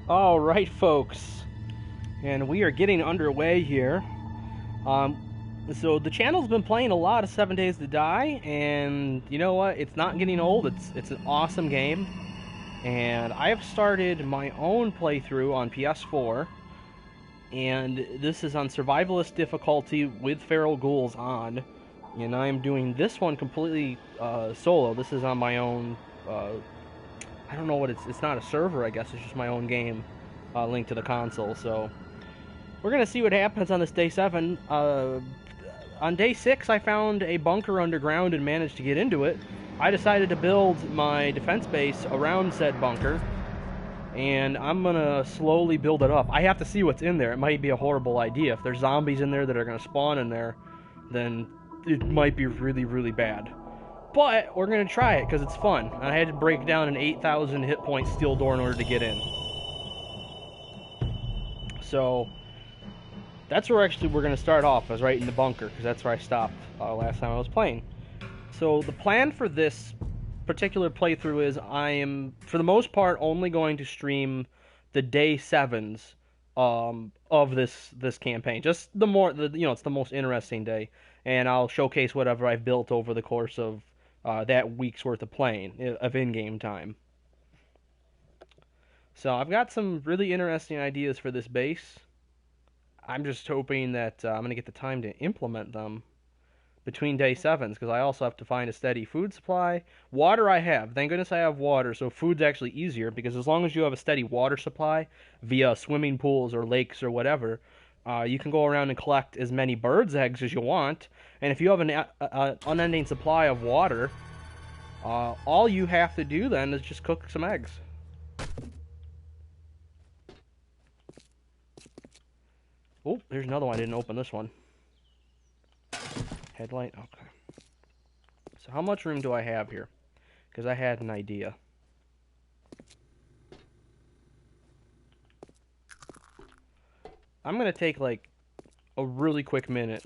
All right, folks, and we are getting underway here. Um, so the channel's been playing a lot of 7 Days to Die, and you know what? It's not getting old. It's an awesome game, and I have started my own playthrough on PS4, and this is on Survivalist difficulty with feral ghouls on, and I am doing this one completely solo. This is on my own. I don't know what it's not a server, I guess. It's just my own game linked to the console. So we're gonna see what happens on this day 7. On day 6, I found a bunker underground and managed to get into it. I decided to build my defense base around said bunker, and I'm gonna slowly build it up. I have to see what's in there. It might be a horrible idea. If there's zombies in there that are gonna spawn in there, then it might be really, really bad. But we're gonna try it because it's fun. I had to break down an 8,000 hit point steel door in order to get in. So that's where actually we're gonna start off, is right in the bunker, because that's where I stopped last time I was playing. So the plan for this particular playthrough is I am, for the most part, only going to stream the day 7s of this campaign. Just it's the most interesting day, and I'll showcase whatever I've built over the course of that week's worth of playing, of in-game time. So I've got some really interesting ideas for this base. I'm just hoping that I'm going to get the time to implement them between day 7s, because I also have to find a steady food supply. Water I have. Thank goodness I have water, so food's actually easier, because as long as you have a steady water supply via swimming pools or lakes or whatever, you can go around and collect as many birds' eggs as you want. And if you have an unending supply of water, all you have to do then is just cook some eggs. Oh, there's another one. I didn't open this one. Headlight? Okay. So how much room do I have here? Because I had an idea. I'm going to take like a really quick minute.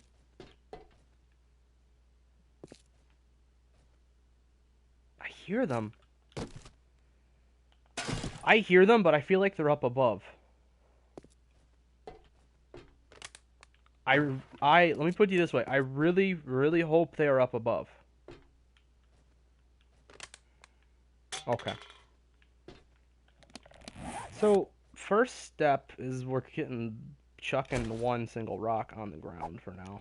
I hear them. I hear them, but I feel like they're up above. Let me put it this way. I really, really hope they are up above. Okay. So, first step is we're chucking one single rock on the ground for now.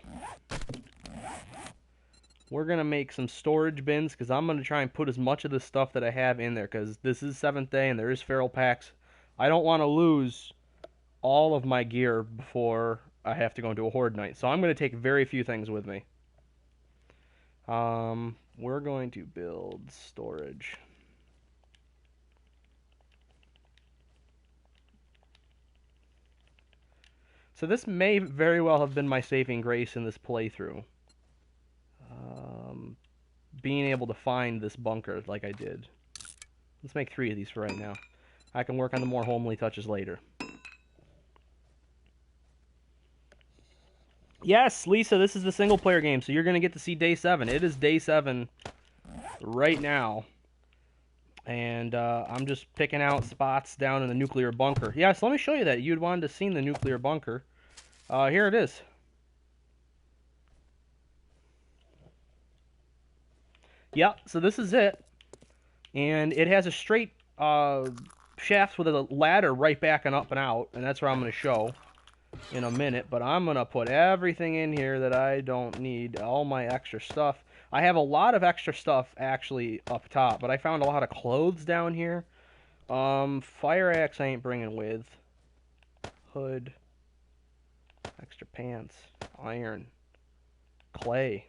We're going to make some storage bins, because I'm going to try and put as much of the stuff that I have in there, because this is 7th day and there is feral packs. I don't want to lose all of my gear before I have to go into a horde night. So I'm going to take very few things with me. We're going to build storage. So this may very well have been my saving grace in this playthrough. Being able to find this bunker like I did. Let's make 3 of these for right now. I can work on the more homely touches later. Yes, Lisa, this is the single player game, so you're going to get to see day 7. It is day 7 right now. And I'm just picking out spots down in the nuclear bunker. Yes, let me show you that. You'd wanted to see the nuclear bunker. Here it is. Yep, so this is it. And it has a straight shaft with a ladder right back and up and out. And that's where I'm going to show in a minute. But I'm going to put everything in here that I don't need. All my extra stuff. I have a lot of extra stuff actually up top. But I found a lot of clothes down here. Fire axe I ain't bringing with. Hood. Extra pants. Iron. Clay.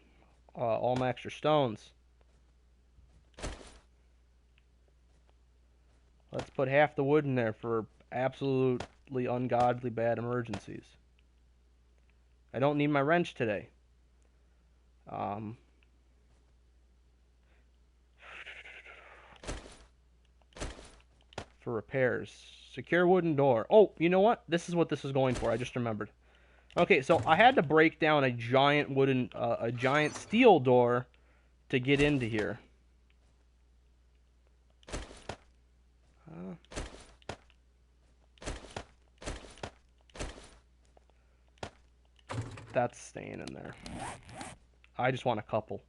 All my extra stones. Let's put half the wood in there for absolutely ungodly bad emergencies. I don't need my wrench today. For repairs. Secure wooden door. Oh, you know what? This is what this is going for. I just remembered. Okay, so I had to break down a giant a giant steel door to get into here. That's staying in there. I just want a couple.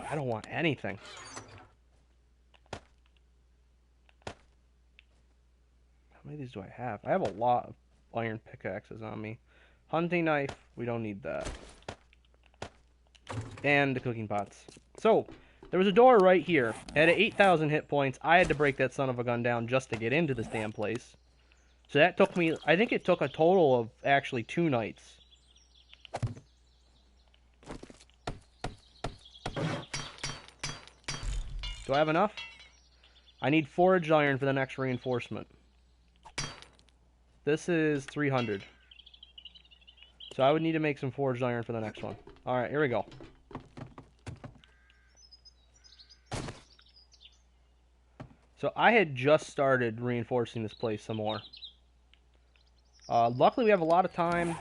I don't want anything. How many of these do I have? I have a lot of iron pickaxes on me. Hunting knife, we don't need that. And the cooking pots. So, there was a door right here. It had 8,000 hit points. I had to break that son of a gun down just to get into this damn place. So that took me, I think it took a total of actually 2 nights. Do I have enough? I need forged iron for the next reinforcement. This is 300. So I would need to make some forged iron for the next one. Alright, here we go. So I had just started reinforcing this place some more. Luckily we have a lot of time.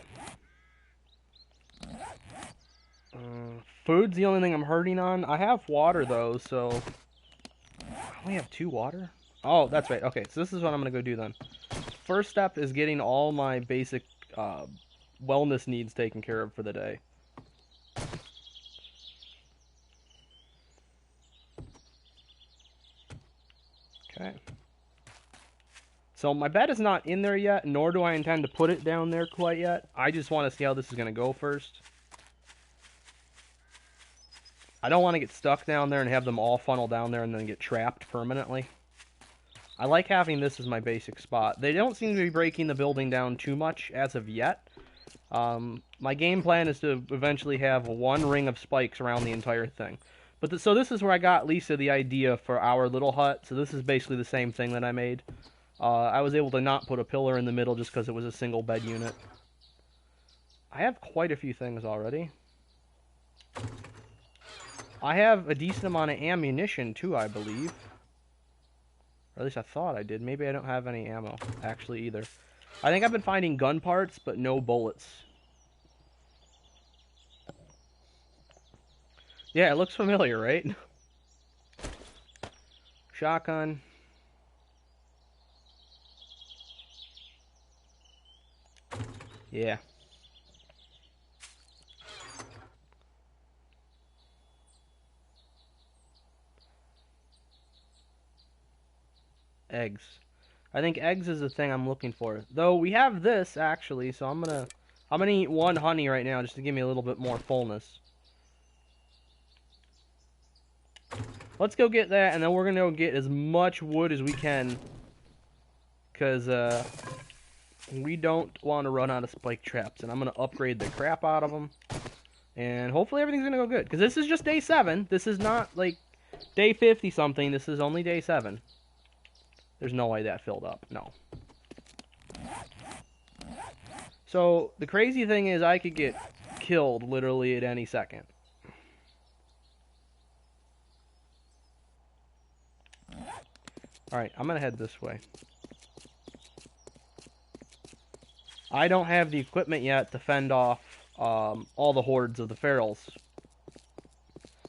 Food's the only thing I'm hurting on. I have water though, so... I only have 2 water? Oh, that's right. Okay, so this is what I'm going to go do then. First step is getting all my basic wellness needs taken care of for the day. Okay. So my bed is not in there yet, nor do I intend to put it down there quite yet. I just want to see how this is going to go first. I don't want to get stuck down there and have them all funnel down there and then get trapped permanently. I like having this as my basic spot. They don't seem to be breaking the building down too much as of yet. My game plan is to eventually have 1 ring of spikes around the entire thing. But so this is where I got Lisa the idea for our little hut. So this is basically the same thing that I made. I was able to not put a pillar in the middle just because it was a single bed unit. I have quite a few things already. I have a decent amount of ammunition too, I believe. Or at least I thought I did. Maybe I don't have any ammo, actually, either. I think I've been finding gun parts, but no bullets. Yeah, it looks familiar, right? Shotgun. Yeah. Eggs. I think eggs is the thing I'm looking for. Though we have this actually, so I'm gonna eat 1 honey right now just to give me a little bit more fullness. Let's go get that, and then we're gonna go get as much wood as we can, cause we don't want to run out of spike traps, and I'm gonna upgrade the crap out of them, and hopefully everything's gonna go good. Cause this is just day 7. This is not like day 50 something. This is only day 7. There's no way that filled up. No. So, the crazy thing is I could get killed literally at any second. Alright, I'm gonna head this way. I don't have the equipment yet to fend off all the hordes of the ferals.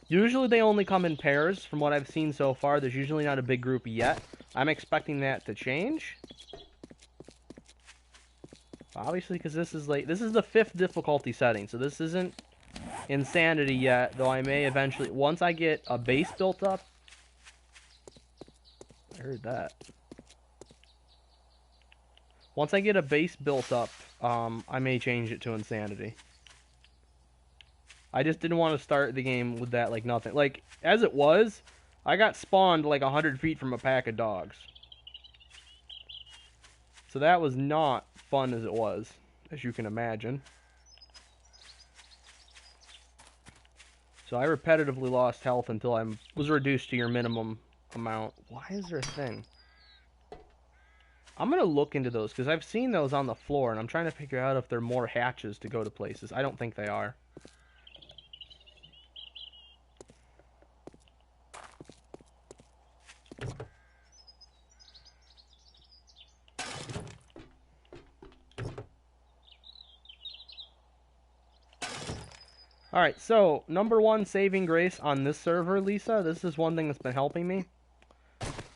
Usually they only come in pairs, from what I've seen so far. There's usually not a big group yet. I'm expecting that to change. Obviously, because this is the 5th difficulty setting, so this isn't insanity yet, though I may eventually, once I get a base built up. I heard that. Once I get a base built up, I may change it to insanity. I just didn't want to start the game with that like nothing. Like, as it was, I got spawned like 100 feet from a pack of dogs. So that was not fun as it was, as you can imagine. So I repetitively lost health until I was reduced to your minimum amount. Why is there a thing? I'm going to look into those, because I've seen those on the floor, and I'm trying to figure out if there are more hatches to go to places. I don't think they are. Alright, so, number 1 saving grace on this server, Lisa. This is one thing that's been helping me.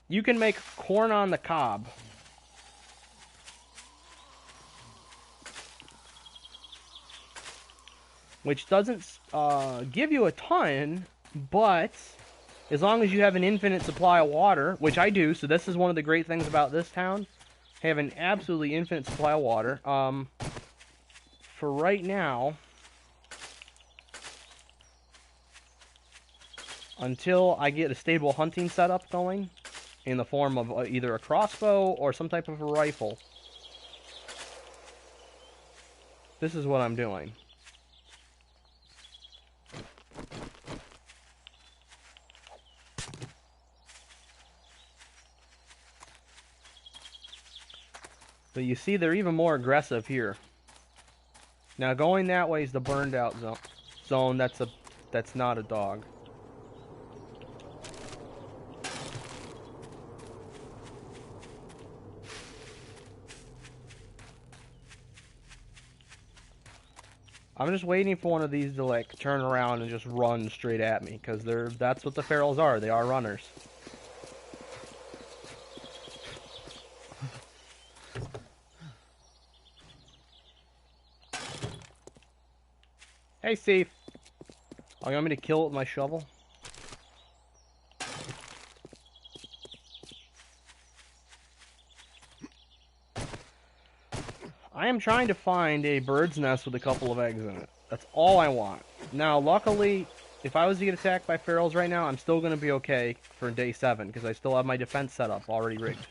You can make corn on the cob. which doesn't give you a ton, but as long as you have an infinite supply of water, which I do, so this is one of the great things about this town, I have an absolutely infinite supply of water. For right now, until I get a stable hunting setup going, in the form of either a crossbow or some type of a rifle, this is what I'm doing. But you see, they're even more aggressive here. Now going that way is the burned out zone. That's not a dog. I'm just waiting for one of these to like turn around and just run straight at me, because that's what the ferals are. They are runners. Hey, Steve. Oh, you want me to kill it with my shovel? I am trying to find a bird's nest with a couple of eggs in it. That's all I want. Now, luckily, if I was to get attacked by ferals right now, I'm still going to be okay for day 7, because I still have my defense setup already rigged.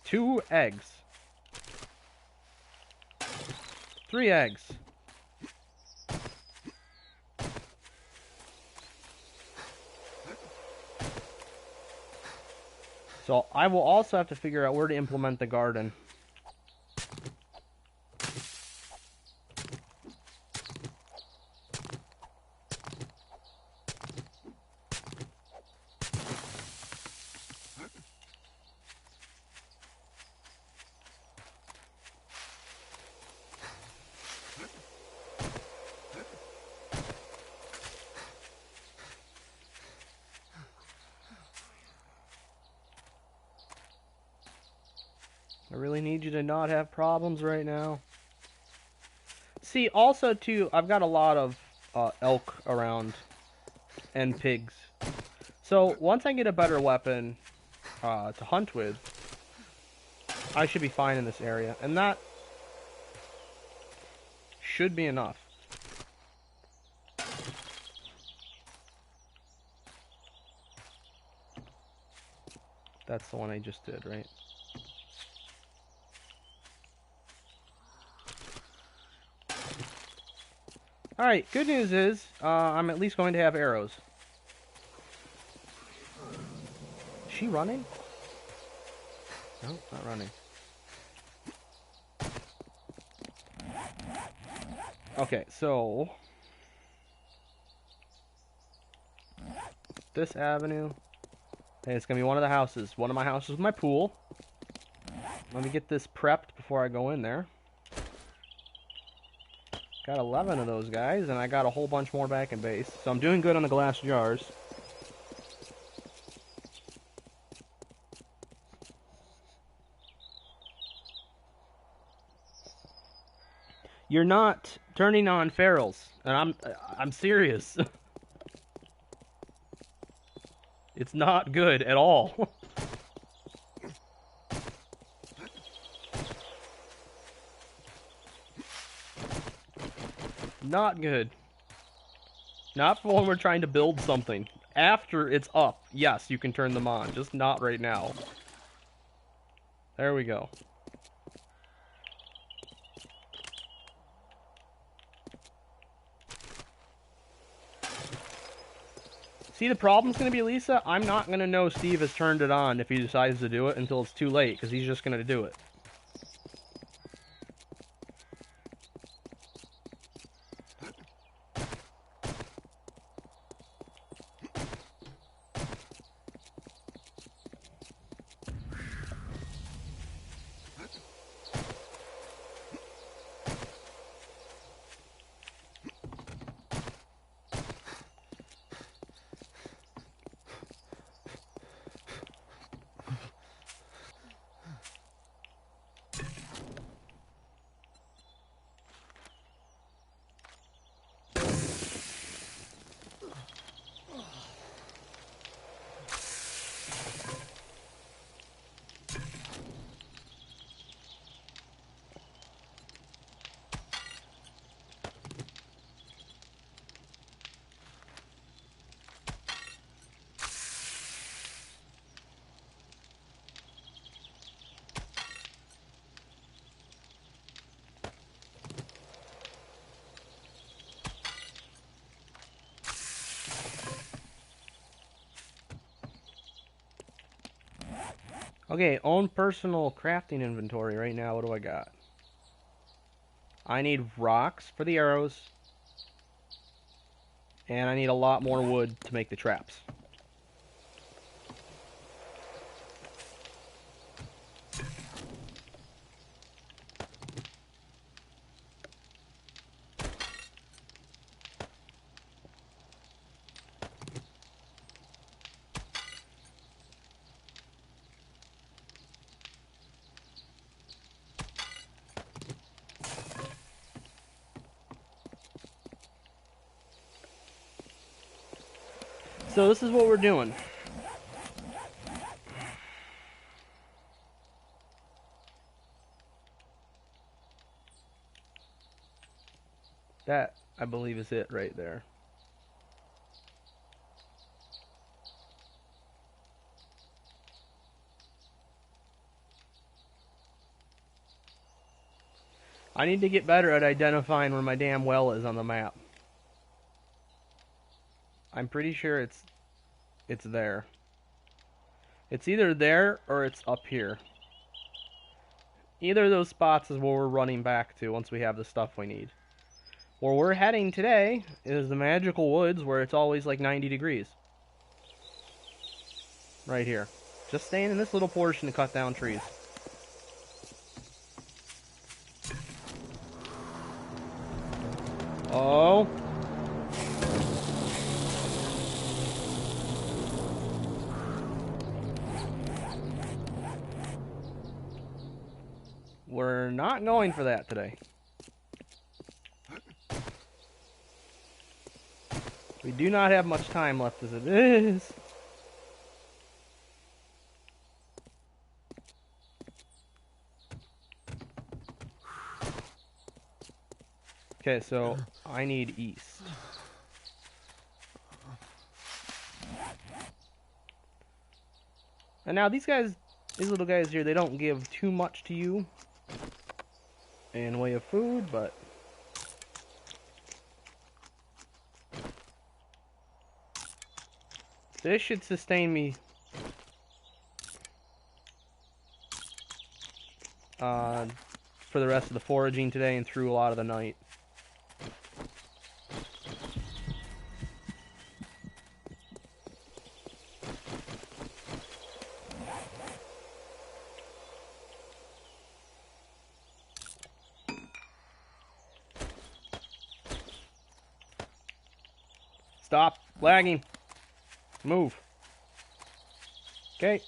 Two eggs. 3 eggs. So I will also have to figure out where to implement the garden. I really need you to not have problems right now. See, also, too, I've got a lot of elk around and pigs. So, once I get a better weapon to hunt with, I should be fine in this area. And that should be enough. That's the one I just did, right? Alright, good news is, I'm at least going to have arrows. Is she running? No, not running. Okay, so... this avenue... and it's going to be one of the houses. One of my houses with my pool. Let me get this prepped before I go in there. Got 11 of those guys, and I got a whole bunch more back in base. So I'm doing good on the glass jars. You're not turning on ferals, and I'm serious. It's not good at all. Not good. Not for when we're trying to build something. After it's up, yes, you can turn them on. Just not right now. There we go. See, the problem's going to be, Lisa, I'm not going to know Steve has turned it on if he decides to do it until it's too late, because he's just going to do it. Okay, own personal crafting inventory right now. What do I got? I need rocks for the arrows. And I need a lot more wood to make the traps. So this is what we're doing. That, I believe, is it right there. I need to get better at identifying where my damn well is on the map. I'm pretty sure it's there. It's either there or it's up here. Either of those spots is where we're running back to once we have the stuff we need. Where we're heading today is the magical woods where it's always like 90 degrees. Right here. Just staying in this little portion to cut down trees. Oh. We're not going for that today. We do not have much time left as it is. Okay, so I need east. And now these little guys here, they don't give too much to you in way of food, but this should sustain me for the rest of the foraging today and through a lot of the night. Stop lagging. Move. Okay.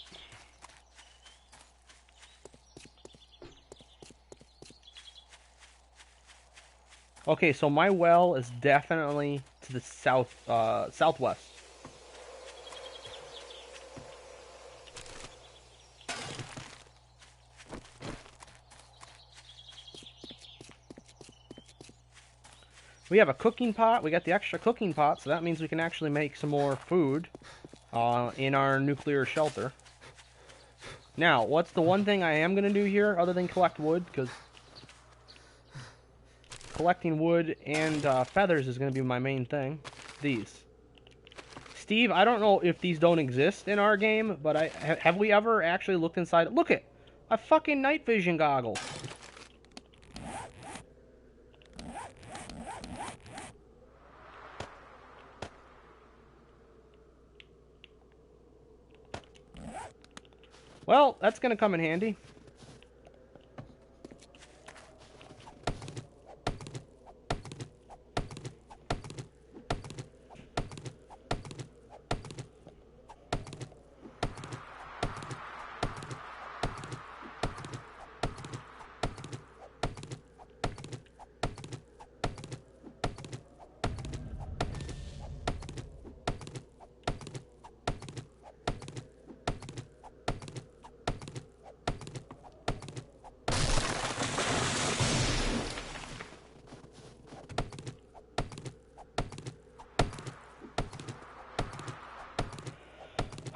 Okay, so my well is definitely to the southwest. We have a cooking pot. We got the extra cooking pot, so that means we can actually make some more food in our nuclear shelter. Now, what's the one thing I am going to do here other than collect wood? Because collecting wood and feathers is going to be my main thing. These. Steve, I don't know if these don't exist in our game, but have we ever actually looked inside? Look at a fucking night vision goggle. Well, that's going to come in handy.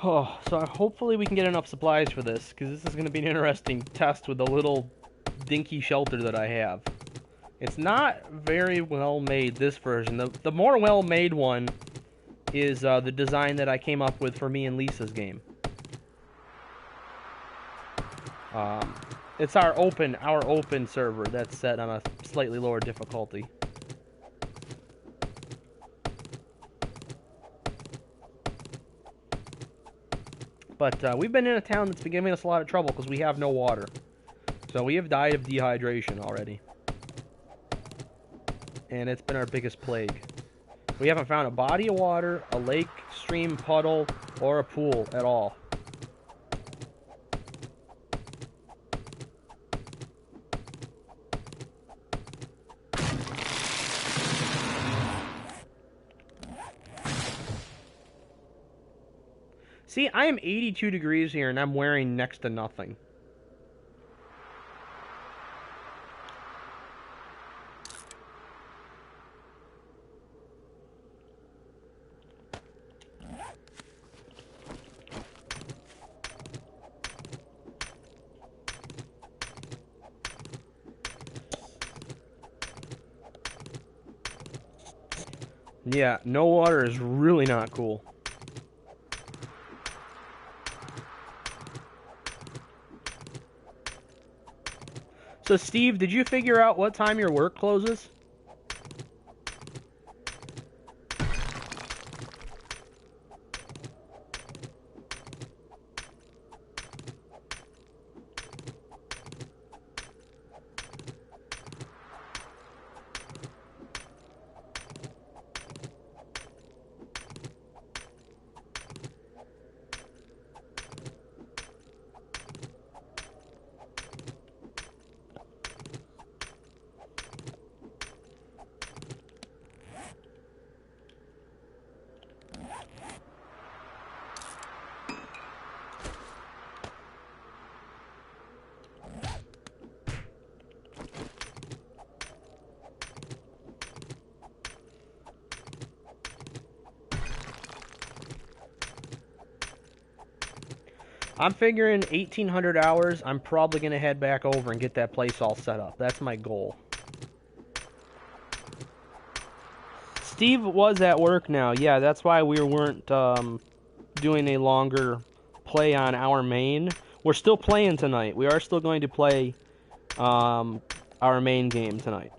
Oh, so hopefully we can get enough supplies for this, because this is going to be an interesting test with the little dinky shelter that I have. It's not very well made, this version. The more well made one is the design that I came up with for me and Lisa's game. Um, it's our open server that's set on a slightly lower difficulty. But we've been in a town that's been giving us a lot of trouble because we have no water. So we have died of dehydration already. And it's been our biggest plague. We haven't found a body of water, a lake, stream, puddle, or a pool at all. See, I am 82 degrees here and I'm wearing next to nothing. Yeah, no water is really not cool. So, Steve, did you figure out what time your work closes? I'm figuring 1,800 hours, I'm probably going to head back over and get that place all set up. That's my goal. Steve was at work now. Yeah, that's why we weren't doing a longer play on our main. We're still playing tonight. We are still going to play our main game tonight.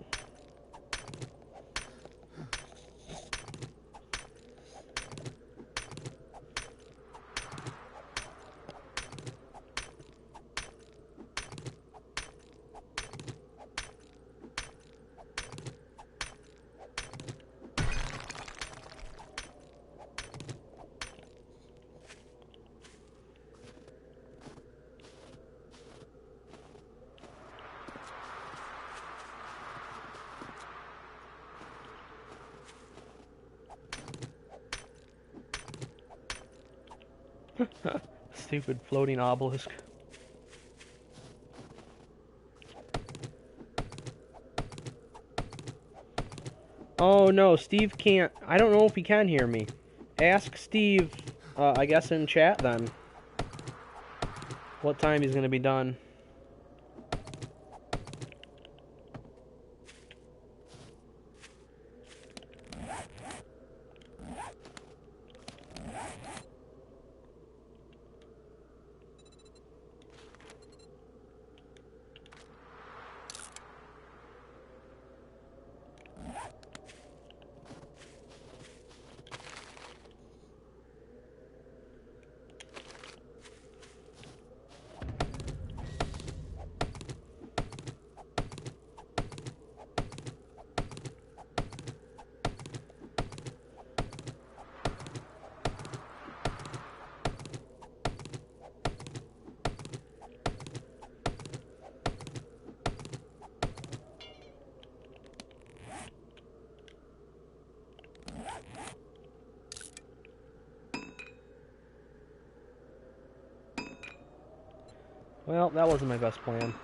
Stupid floating obelisk. Oh no, Steve can't. I don't know if he can hear me. Ask Steve, I guess in chat then, what time he's going to be done. Well, that wasn't my best plan.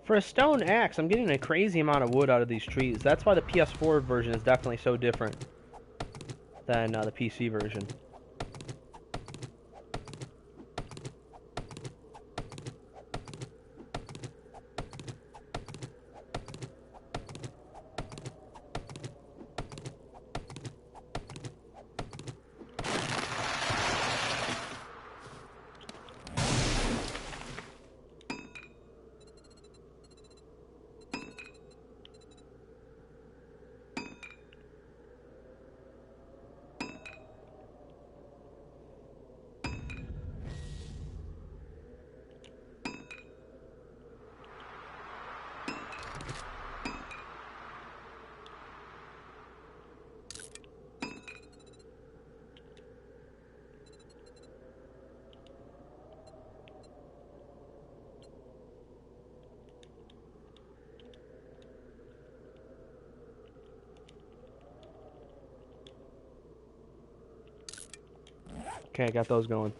For a stone axe, I'm getting a crazy amount of wood out of these trees. That's why the PS4 version is definitely so different than the PC version. Okay, I got those going.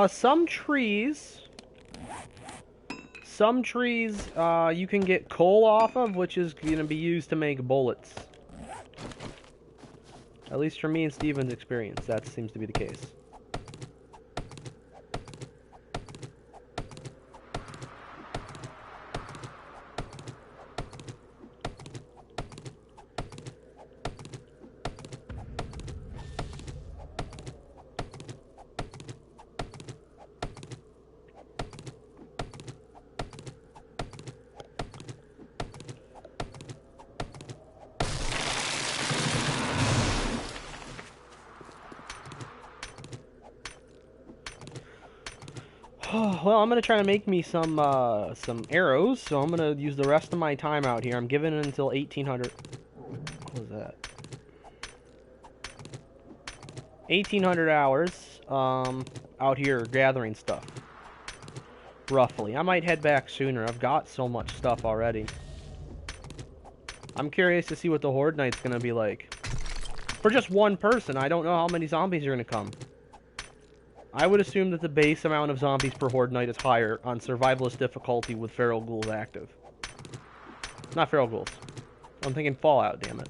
Some trees you can get coal off of, which is going to be used to make bullets. At least for me and Steven's experience, that seems to be the case. Well, I'm gonna try to make me some arrows, so I'm gonna use the rest of my time out here. I'm giving it until 1800. What was that? 1800 hours out here gathering stuff. Roughly. I might head back sooner. I've got so much stuff already. I'm curious to see what the Horde Night's gonna be like. For just one person, I don't know how many zombies are gonna come. I would assume that the base amount of zombies per Horde Night is higher on Survivalist difficulty with Feral Ghouls active. Not Feral Ghouls. I'm thinking Fallout, damn it.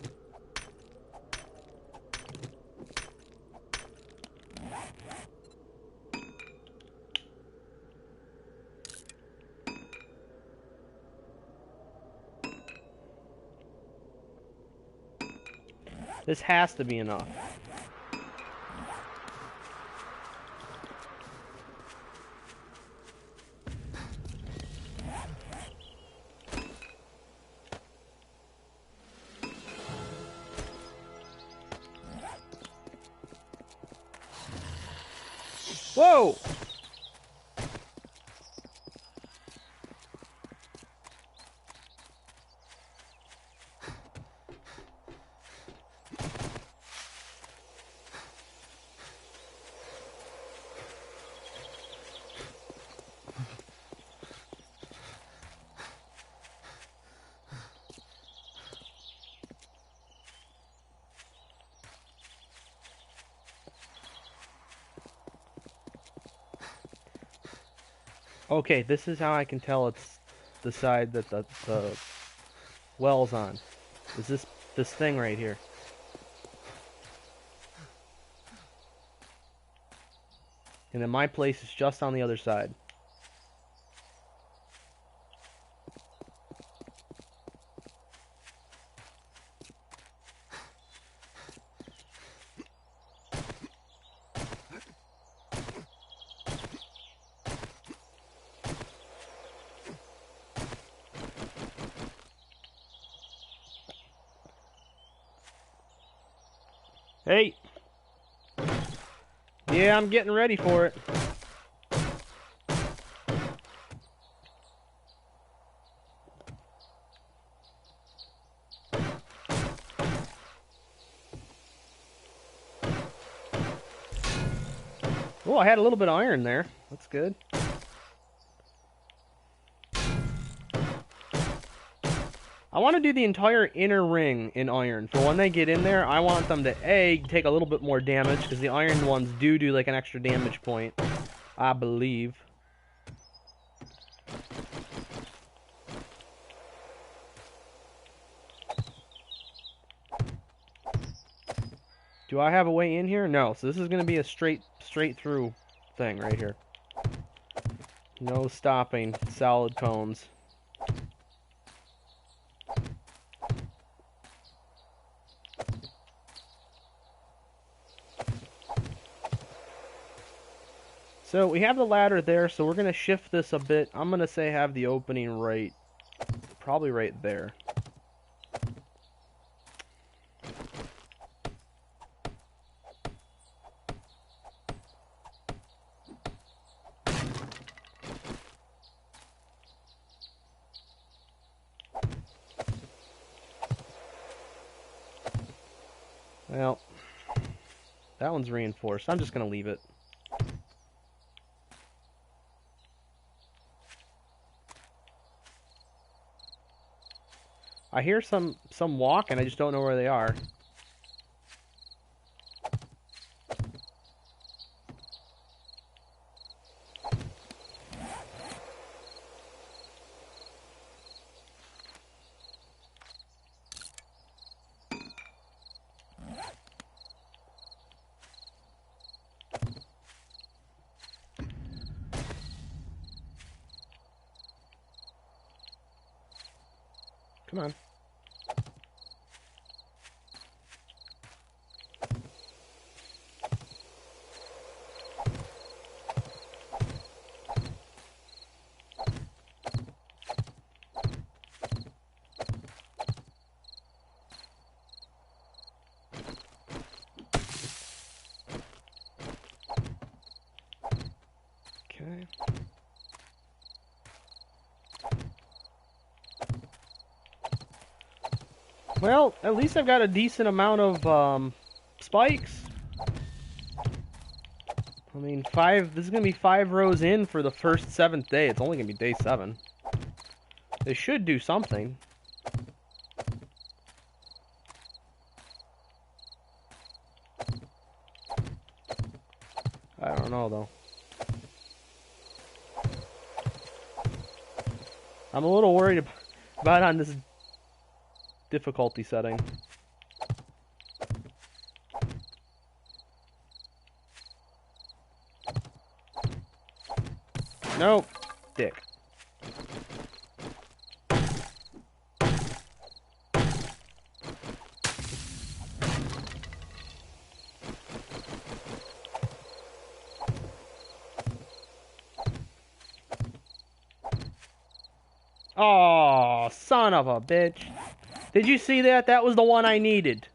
This has to be enough. Whoa! Okay, this is how I can tell it's the side that the well's on. Is this thing right here. And then my place is just on the other side. Hey! Yeah, I'm getting ready for it. Oh, I had a little bit of iron there. That's good. I want to do the entire inner ring in iron. For when they get in there, I want them to, A, take a little bit more damage, because the iron ones do like an extra damage point, I believe. Do I have a way in here? No, so this is going to be a straight through thing right here. No stopping. Solid cones. So we have the ladder there, so we're going to shift this a bit. I'm going to say have the opening right, probably right there. Well, that one's reinforced. I'm just going to leave it. I hear some walking, I just don't know where they are. Come on. Okay. Well, at least I've got a decent amount of spikes. I mean, this is going to be 5 rows in for the first 7th day. It's only going to be day 7. They should do something. I don't know, though. I'm a little worried about on this difficulty setting. Nope. Dick. Oh, son of a bitch. Did you see that? That was the one I needed.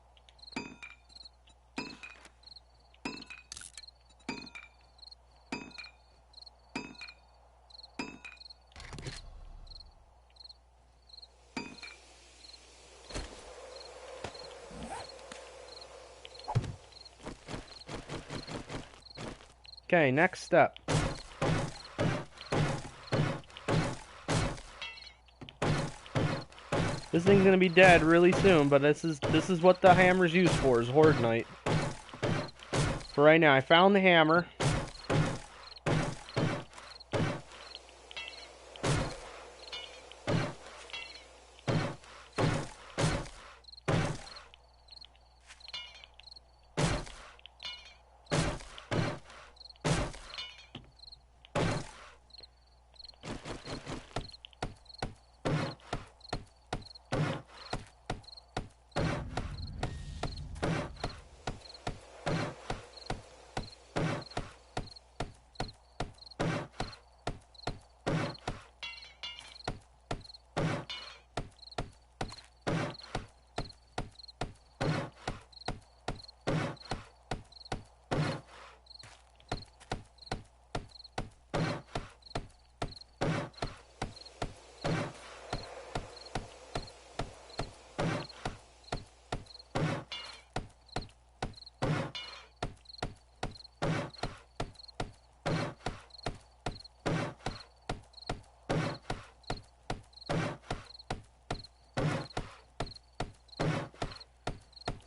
Okay, next step. This thing's gonna be dead really soon, but this is what the hammer's used for, is Horde Night. For right now, I found the hammer.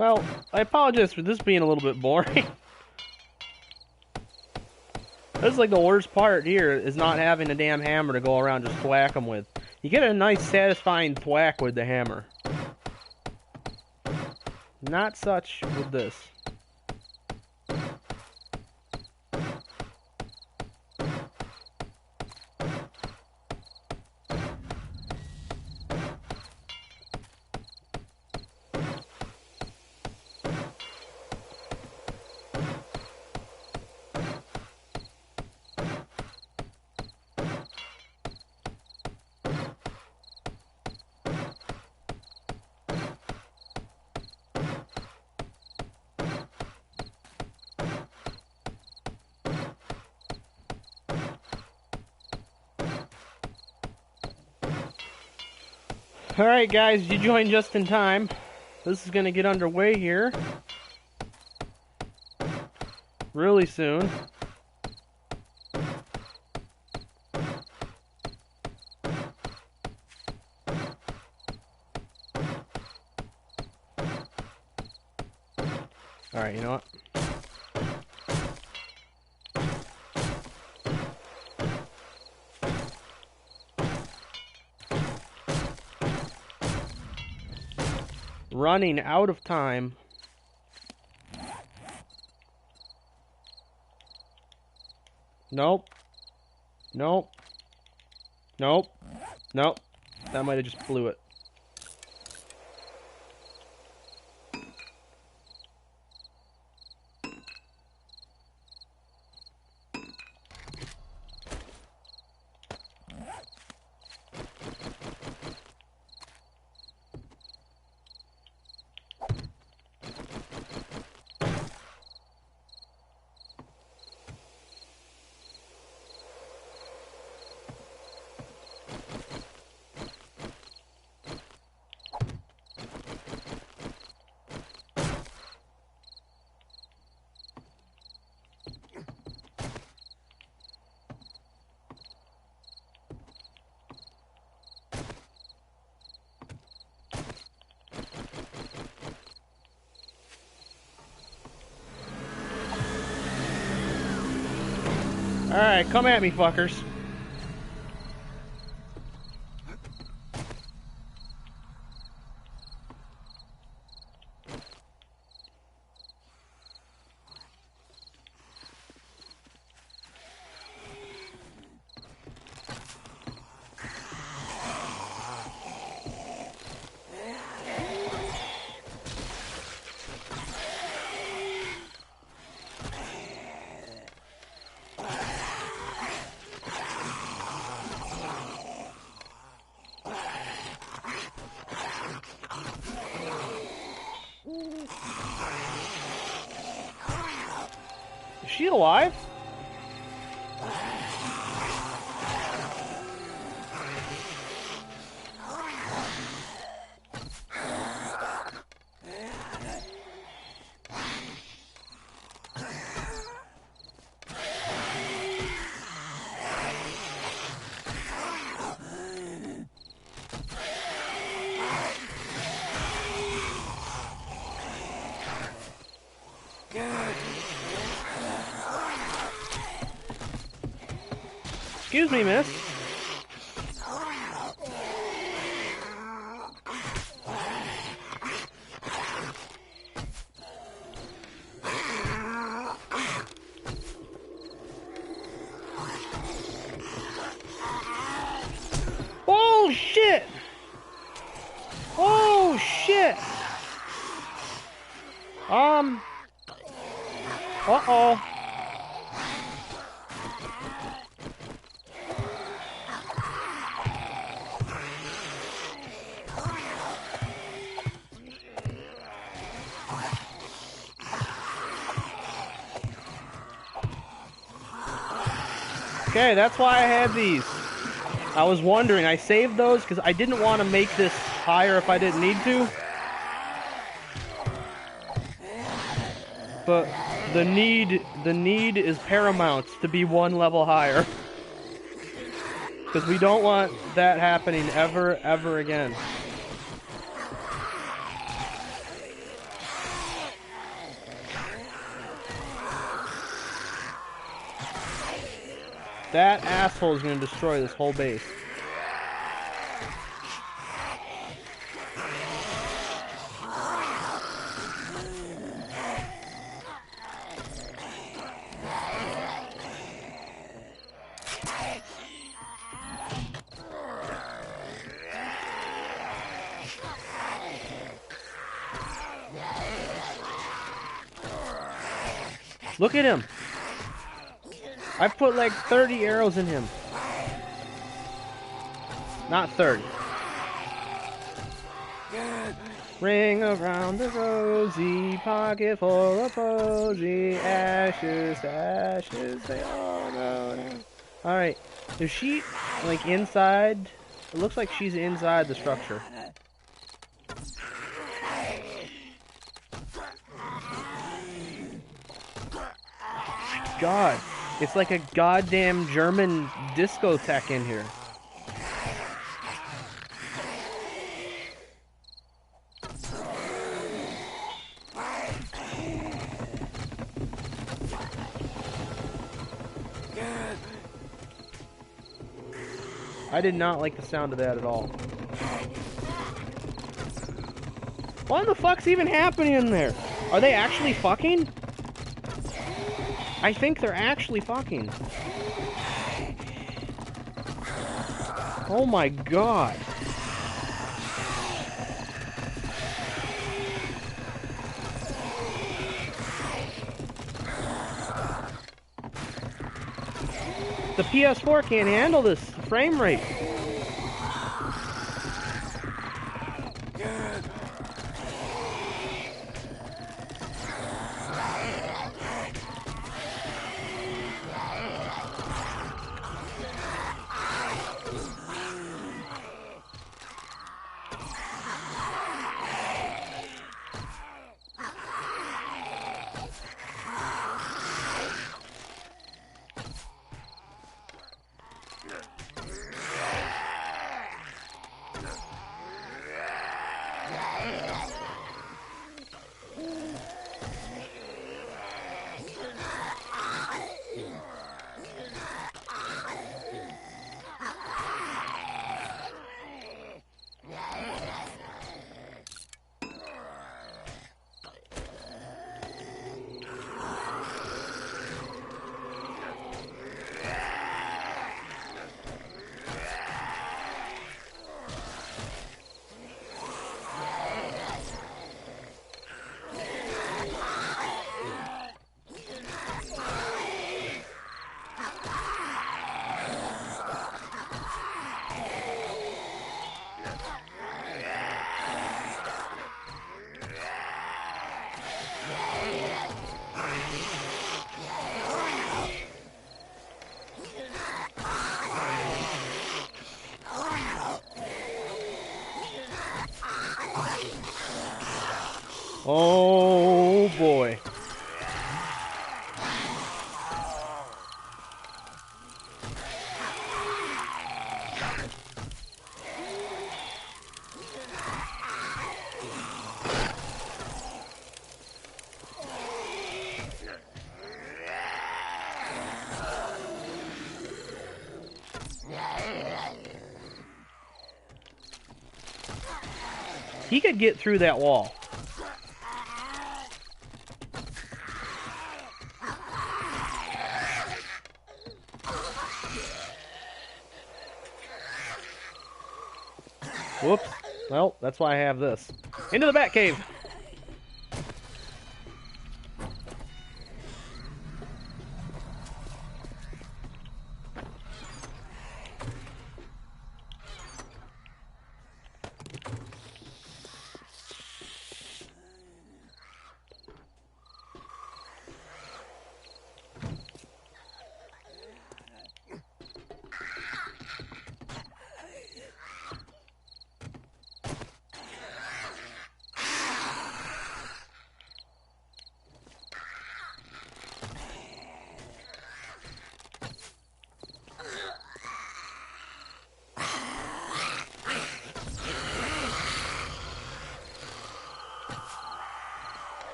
Well, I apologize for this being a little bit boring. This is like the worst part here, is not having a damn hammer to go around just thwack them with. You get a nice satisfying thwack with the hammer. Not such with this. Alright guys, you joined just in time. This is gonna get underway here really soon. Alright, you know what? Running out of time. Nope. Nope. Nope. Nope. That might have just blew it. Alright, come at me, fuckers. Is she alive? Excuse me, miss. Oh, shit! Oh, shit! Uh-oh. Okay, that's why I had these. I was wondering, I saved those because I didn't want to make this higher if I didn't need to. But the need is paramount to be one level higher. Because we don't want that happening ever again. That asshole is going to destroy this whole base. Look at him. I've put like 30 arrows in him. Not 30. Ring around the rosy, pocket full of posy, ashes, ashes, they all go down. Alright, is she, like, inside? It looks like she's inside the structure. God, it's like a goddamn German discotheque in here. I did not like the sound of that at all. What the fuck's even happening in there? Are they actually fucking? I think they're actually fucking. Oh my god. The PS4 can't handle this frame rate. Oh boy. He could get through that wall. Whoops. Well, that's why I have this. Into the Batcave!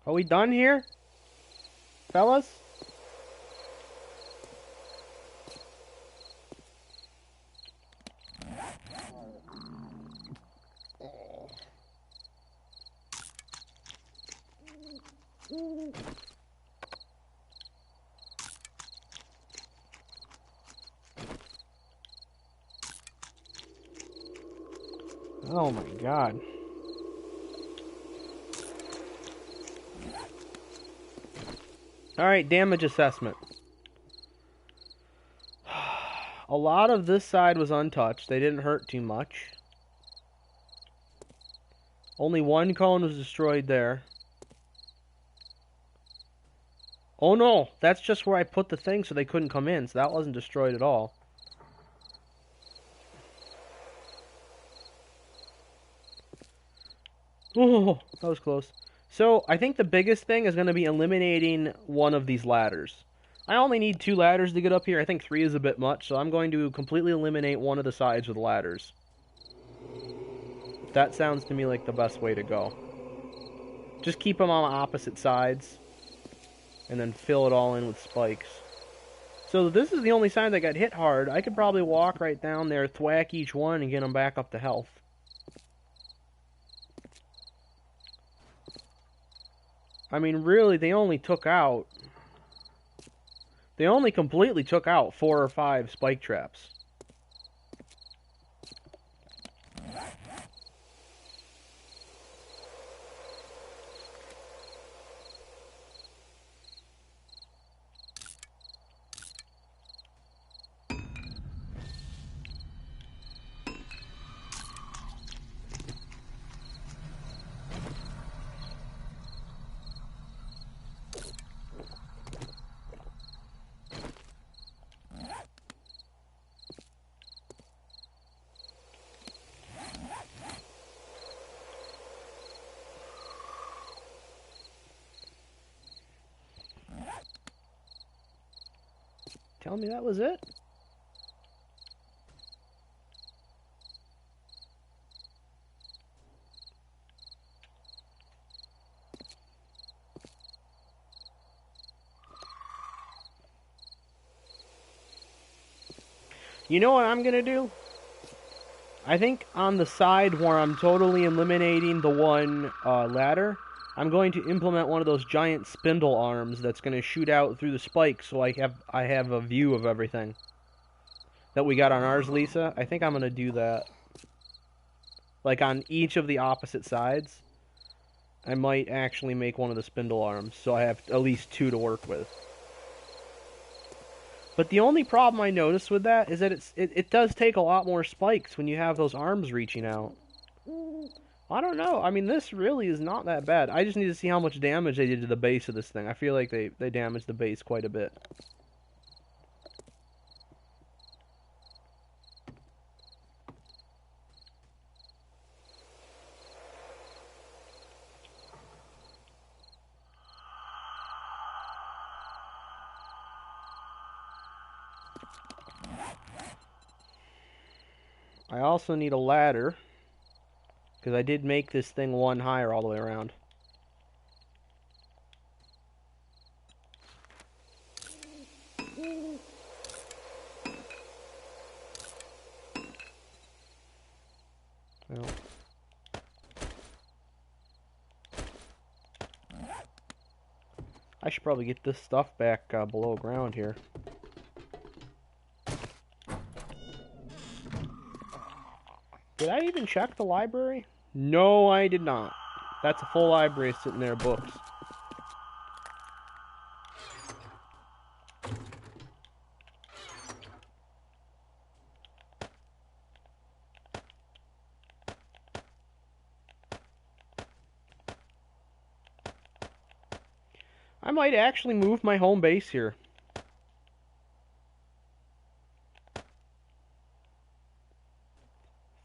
Are we done here, fellas? Oh my god. Alright, damage assessment. A lot of this side was untouched. They didn't hurt too much. Only one cone was destroyed there. Oh no, that's just where I put the thing so they couldn't come in, so that wasn't destroyed at all. Oh, that was close. So, I think the biggest thing is going to be eliminating one of these ladders. I only need 2 ladders to get up here. I think 3 is a bit much, so I'm going to completely eliminate one of the sides with ladders. That sounds to me like the best way to go. Just keep them on opposite sides, and then fill it all in with spikes. So this is the only side that got hit hard. I could probably walk right down there, thwack each one, and get them back up to health. I mean, really, they only completely took out 4 or 5 spike traps. Tell me that was it? You know what I'm gonna do? I think on the side where I'm totally eliminating the one ladder, I'm going to implement one of those giant spindle arms that's going to shoot out through the spikes so I have a view of everything that we got on ours, Lisa. I think I'm going to do that. Like on each of the opposite sides, I might actually make one of the spindle arms so I have at least 2 to work with. But the only problem I noticed with that is that it does take a lot more spikes when you have those arms reaching out. I don't know. I mean, this really is not that bad. I just need to see how much damage they did to the base of this thing. I feel like they damaged the base quite a bit. I also need a ladder, because I did make this thing 1 higher all the way around. Well, I should probably get this stuff back below ground here. Did I even check the library? No, I did not. That's a full library sitting there, books. I might actually move my home base here.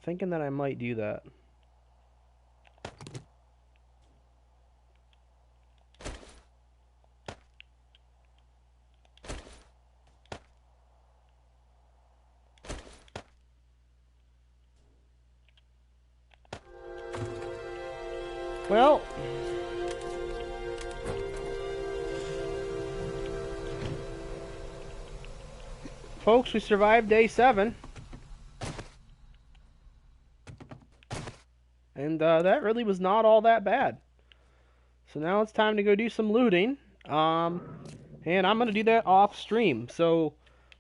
Thinking that I might do that. Well, folks, we survived day 7. And that really was not all that bad. So now it's time to go do some looting. And I'm going to do that off stream. So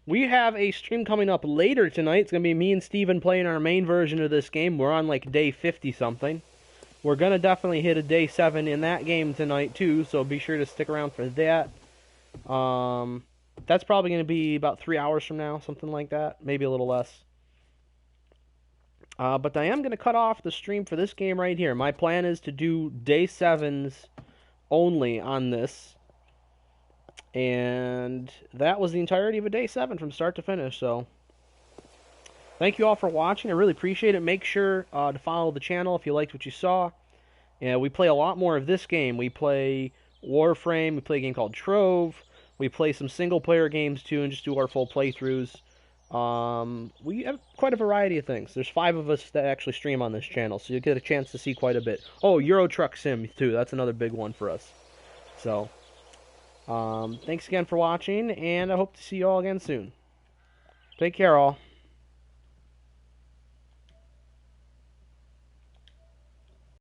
we have a stream coming up later tonight. It's going to be me and Steven playing our main version of this game. We're on like day 50-something. We're going to definitely hit a day 7 in that game tonight too. So be sure to stick around for that. That's probably going to be about 3 hours from now. Something like that. Maybe a little less. But I am going to cut off the stream for this game right here. My plan is to do day 7s only on this. And that was the entirety of a day 7 from start to finish. So thank you all for watching. I really appreciate it. Make sure to follow the channel if you liked what you saw. And we play a lot more of this game. We play Warframe. We play a game called Trove. We play some single-player games too and just do our full playthroughs. We have quite a variety of things. There's 5 of us that actually stream on this channel, so you get a chance to see quite a bit. Oh, Euro Truck Sim too. That's another big one for us. So, thanks again for watching, and I hope to see you all again soon. Take care, all.